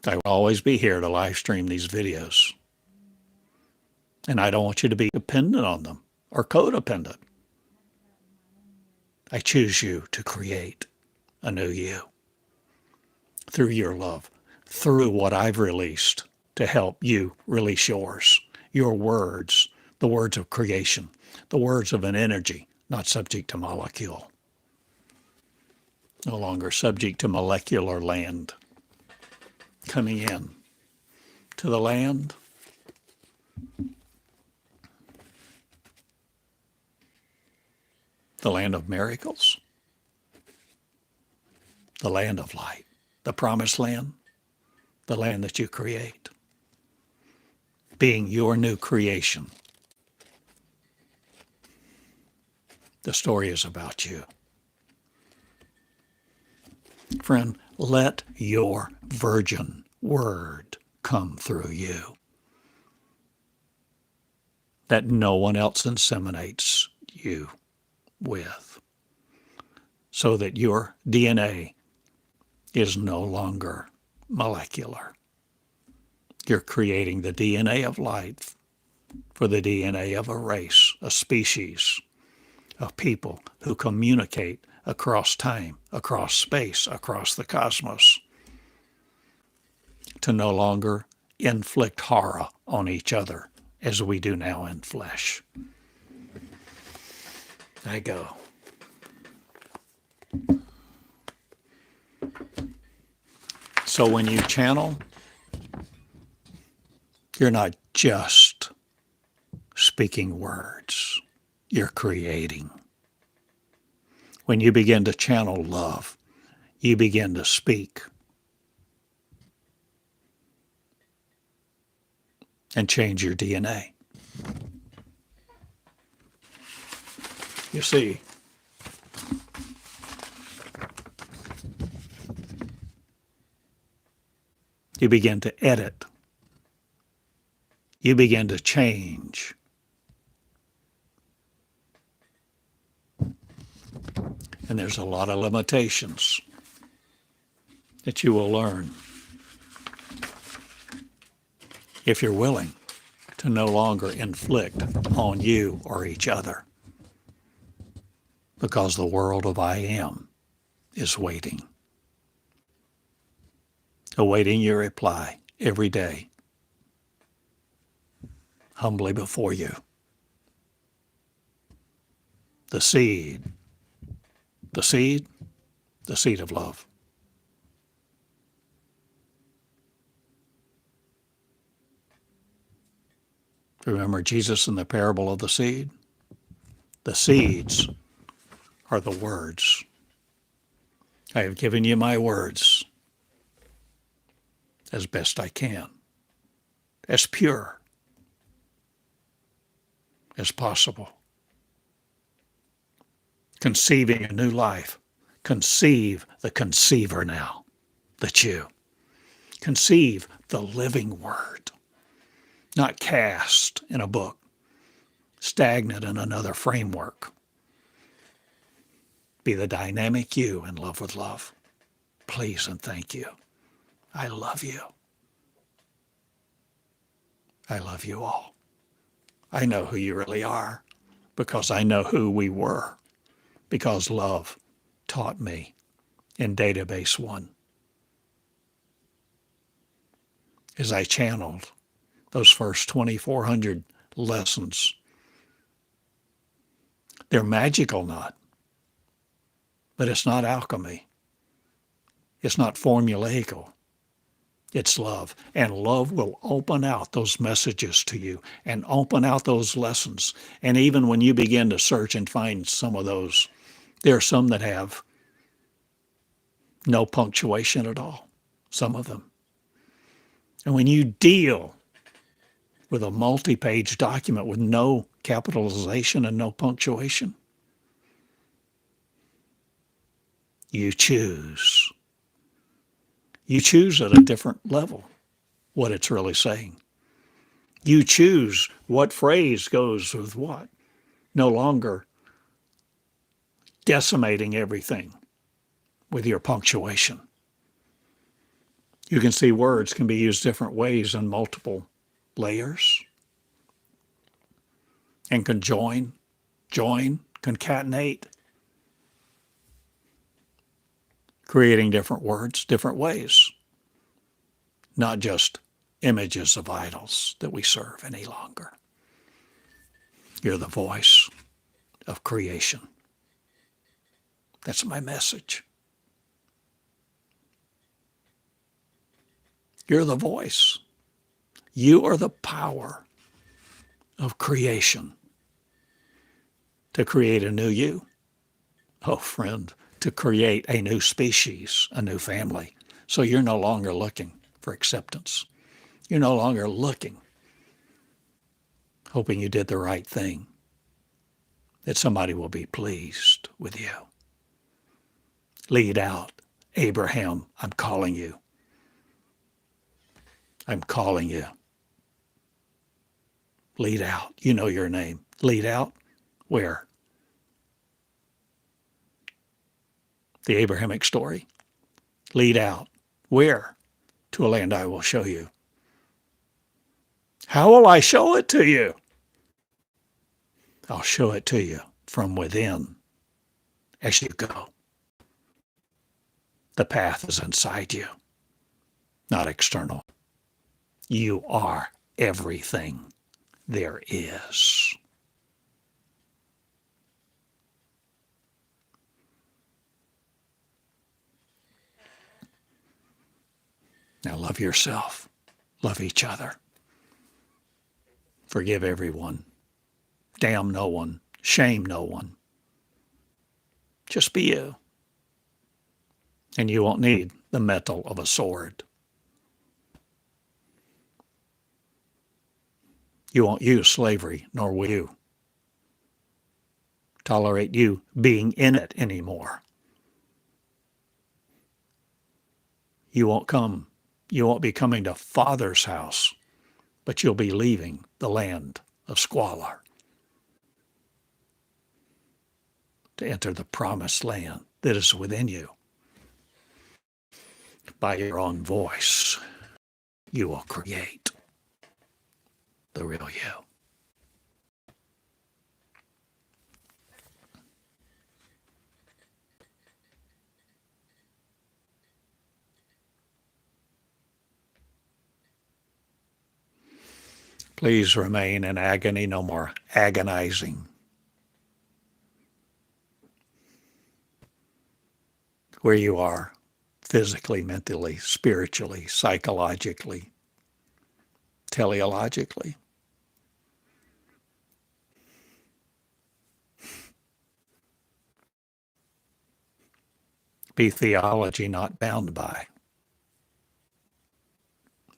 I will always be here to live stream these videos. And I don't want you to be dependent on them or codependent. I choose you to create a new you through your love, through what I've released to help you release yours, your words, the words of creation, the words of an energy, not subject to molecule, no longer subject to molecular land, coming in to the land of miracles, the land of light, the promised land, the land that you create, being your new creation. The story is about you. Friend, let your virgin word come through you, that no one else inseminates you with, so that your DNA is no longer molecular. You're creating the DNA of light for the DNA of a race, a species of people who communicate across time, across space, across the cosmos, to no longer inflict horror on each other as we do now in flesh. I go. So when you channel, you're not just speaking words, you're creating. When you begin to channel love, you begin to speak and change your DNA. You see, you begin to edit. You begin to change. And there's a lot of limitations that you will learn if you're willing to no longer inflict on you or each other, because the world of I am is waiting, awaiting your reply every day, humbly before you. The seed of love. Remember Jesus in the parable of the seed? The seeds are the words. I have given you my words as best I can, as pure as possible. Conceiving a new life. Conceive the conceiver now, that's you. Conceive the living word, not cast in a book, stagnant in another framework. Be the dynamic you in love with love. Please and thank you. I love you. I love you all. I know who you really are because I know who we were, because love taught me in Database 1. As I channeled those first 2,400 lessons, they're magical, not, but it's not alchemy. It's not formulaical. It's love. And love will open out those messages to you and open out those lessons. And even when you begin to search and find some of those, there are some that have no punctuation at all, some of them. And when you deal with a multi-page document with no capitalization and no punctuation, you choose. You choose at a different level what it's really saying. You choose what phrase goes with what, no longer decimating everything with your punctuation. You can see words can be used different ways in multiple layers and can join, concatenate, creating different words, different ways, not just images of idols that we serve any longer. You're the voice of creation. That's my message. You're the voice. You are the power of creation to create a new you. Oh, friend, to create a new species, a new family. So you're no longer looking for acceptance. You're no longer looking, hoping you did the right thing, that somebody will be pleased with you. Lead out. Abraham, I'm calling you. I'm calling you. Lead out. You know your name. Lead out. Where? The Abrahamic story. Lead out. Where? To a land I will show you. How will I show it to you? I'll show it to you from within as you go. The path is inside you, not external. You are everything there is. Now love yourself. Love each other. Forgive everyone. Damn no one. Shame no one. Just be you. And you won't need the metal of a sword. You won't use slavery, nor will you tolerate you being in it anymore. You won't be coming to Father's house, but you'll be leaving the land of squalor to enter the promised land that is within you. By your own voice, you will create the real you. Please remain in agony, no more agonizing. Where you are, physically, mentally, spiritually, psychologically, teleologically. be theology not bound by,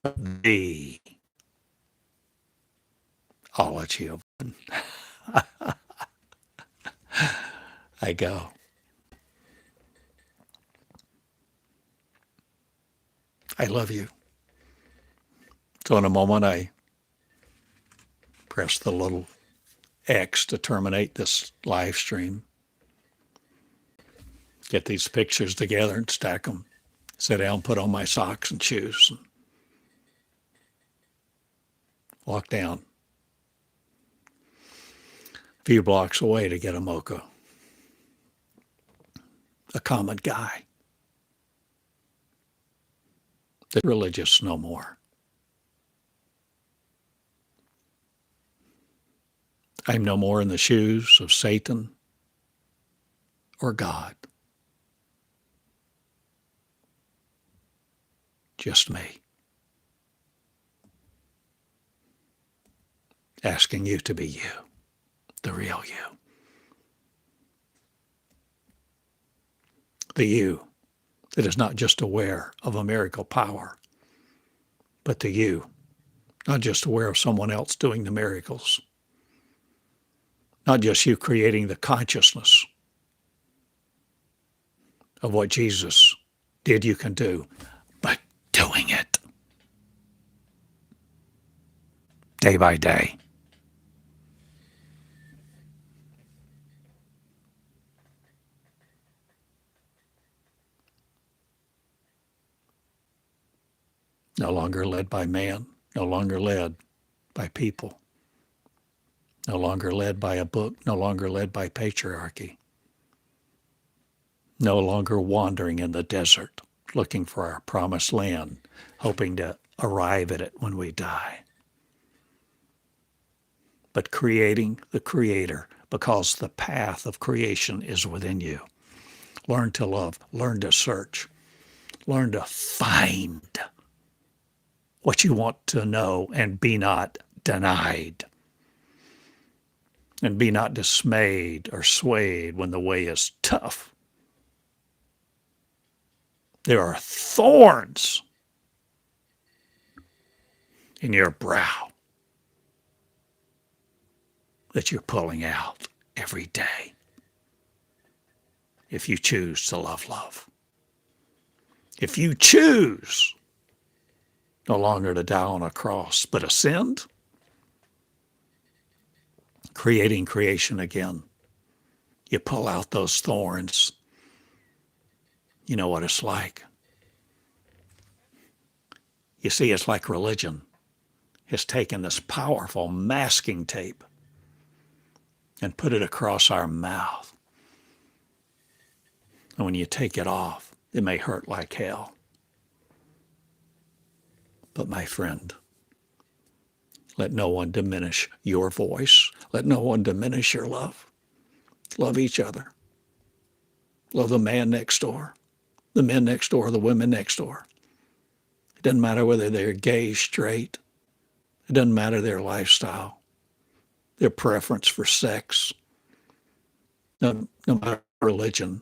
but the ology of I go. I love you. So in a moment, I press the little X to terminate this live stream. Get these pictures together and stack them. Sit down, put on my socks and shoes, and walk down a few blocks away to get a mocha. A common guy. That's religious no more. I'm no more in the shoes of Satan or God. Just me. Asking you to be you, the real you. The you that is not just aware of a miracle power, but the you, not just aware of someone else doing the miracles, not just you creating the consciousness of what Jesus did you can do, but doing it day by day. No longer led by man, no longer led by people, no longer led by a book, no longer led by patriarchy, no longer wandering in the desert looking for our promised land, hoping to arrive at it when we die, but creating the Creator because the path of creation is within you. Learn to love, learn to search, learn to find what you want to know and be not denied. And be not dismayed or swayed when the way is tough. There are thorns in your brow that you're pulling out every day if you choose to love. If you choose no longer to die on a cross, but ascend, creating creation again. You pull out those thorns. You know what it's like. You see, it's like religion has taken this powerful masking tape and put it across our mouth. And when you take it off, it may hurt like hell. But my friend, let no one diminish your voice. Let no one diminish your love. Love each other. Love the man next door, the men next door, the women next door. It doesn't matter whether they're gay, straight. It doesn't matter their lifestyle, their preference for sex. No matter religion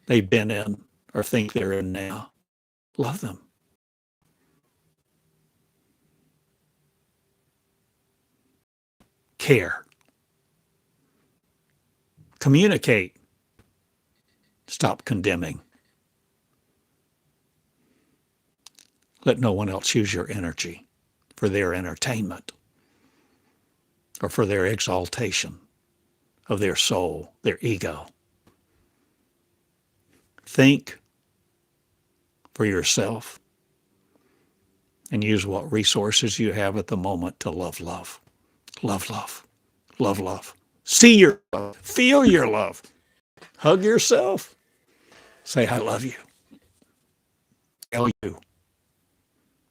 they've been in or think they're in now. Love them. Care. Communicate. Stop condemning. Let no one else use your energy for their entertainment or for their exaltation of their soul, their ego. Think for yourself and use what resources you have at the moment to love. Love. See your love. Feel your love. Hug yourself. Say, I love you.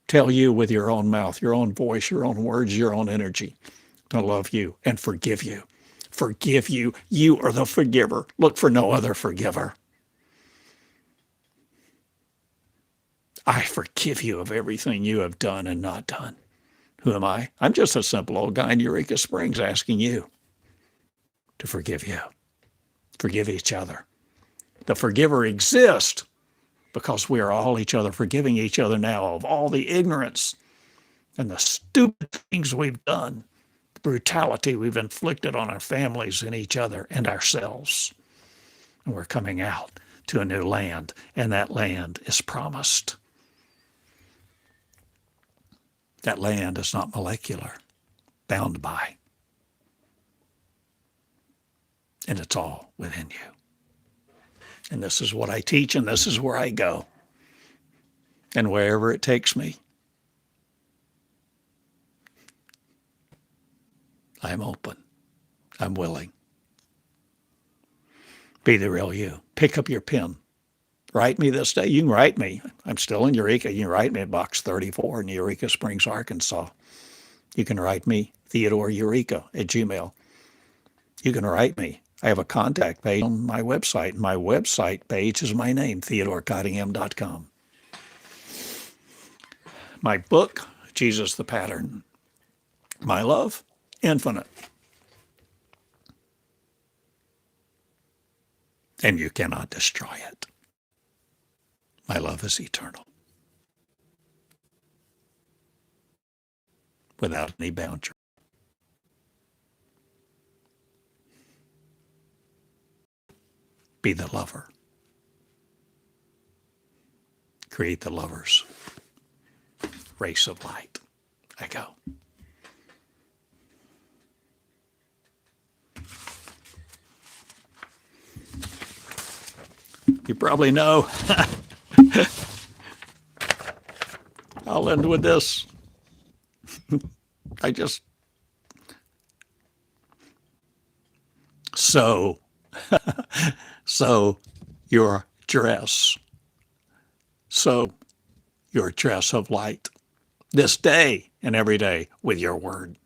Tell you with your own mouth, your own voice, your own words, your own energy to love you and forgive you. Forgive you. You are the forgiver. Look for no other forgiver. I forgive you of everything you have done and not done. Who am I? I'm just a simple old guy in Eureka Springs asking you to forgive you. Forgive each other. The forgiver exists because we are all each other, forgiving each other now of all the ignorance and the stupid things we've done, the brutality we've inflicted on our families and each other and ourselves. And we're coming out to a new land, and that land is promised. That land is not molecular, bound by. And it's all within you. And this is what I teach, and this is where I go. And wherever it takes me, I'm open. I'm willing. Be the real you. Pick up your pen. Write me this day. You can write me. I'm still in Eureka. You can write me at Box 34 in Eureka Springs, Arkansas. You can write me, Theodore Eureka at Gmail. You can write me. I have a contact page on my website. My website page is my name, TheodoreCottingham.com. My book, Jesus the Pattern. My love, infinite. And you cannot destroy it. My love is eternal. Without any boundary. Be the lover. Create the lovers. Race of light. I go. You probably know. I'll end with this. So your dress. So your dress of light. This day and every day with your word.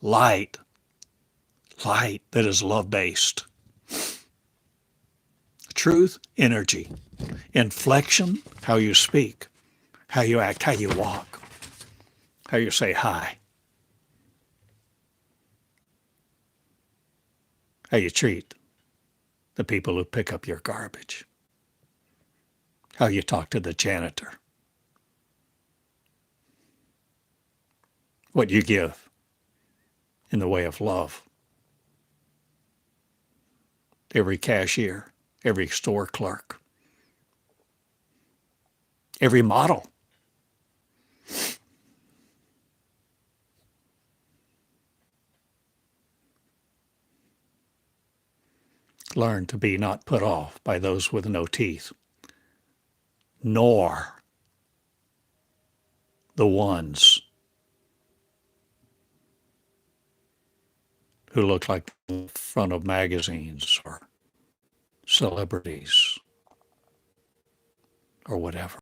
Light that is love-based. Truth, energy. Inflection, how you speak, how you act, how you walk, how you say hi, how you treat the people who pick up your garbage, how you talk to the janitor, what you give in the way of love. Every cashier, every store clerk, every model. Learn to be not put off by those with no teeth, nor the ones who look like the front of magazines or celebrities or whatever.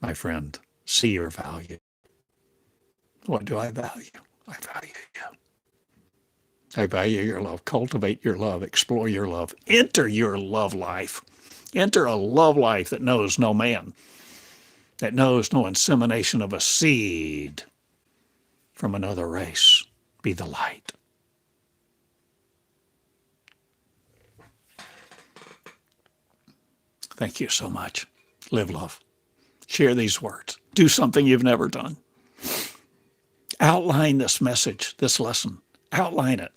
My friend, see your value. What do I value? I value you. I value your love. Cultivate your love. Explore your love. Enter your love life. Enter a love life that knows no man, that knows no insemination of a seed from another race. Be the light. Thank you so much. Live love. Share these words. Do something you've never done. Outline this message, this lesson. Outline it.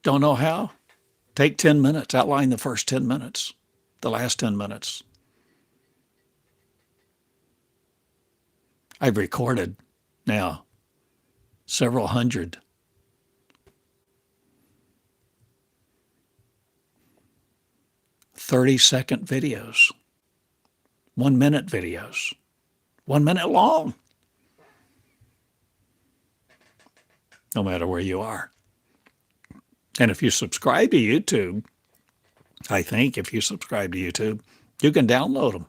Don't know how? Take 10 minutes. Outline the first 10 minutes, the last 10 minutes. I've recorded now several hundred 30-second videos, 1-minute videos, 1 minute long, no matter where you are. And if you subscribe to YouTube, I think if you subscribe to YouTube, you can download them.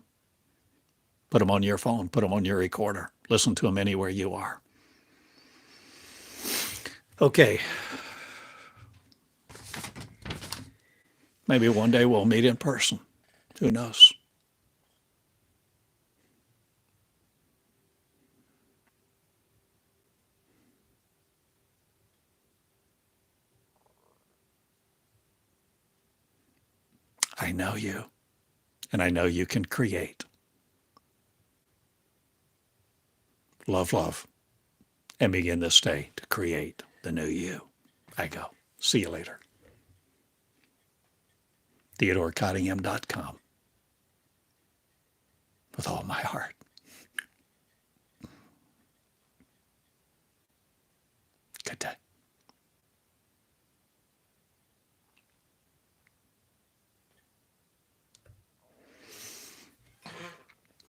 Put them on your phone, put them on your recorder. Listen to them anywhere you are. Okay. Maybe one day we'll meet in person. Who knows? I know you, and I know you can create. Love, love, and begin this day to create the new you. I go. See you later. TheodoreCottingham.com. With all my heart. Good day.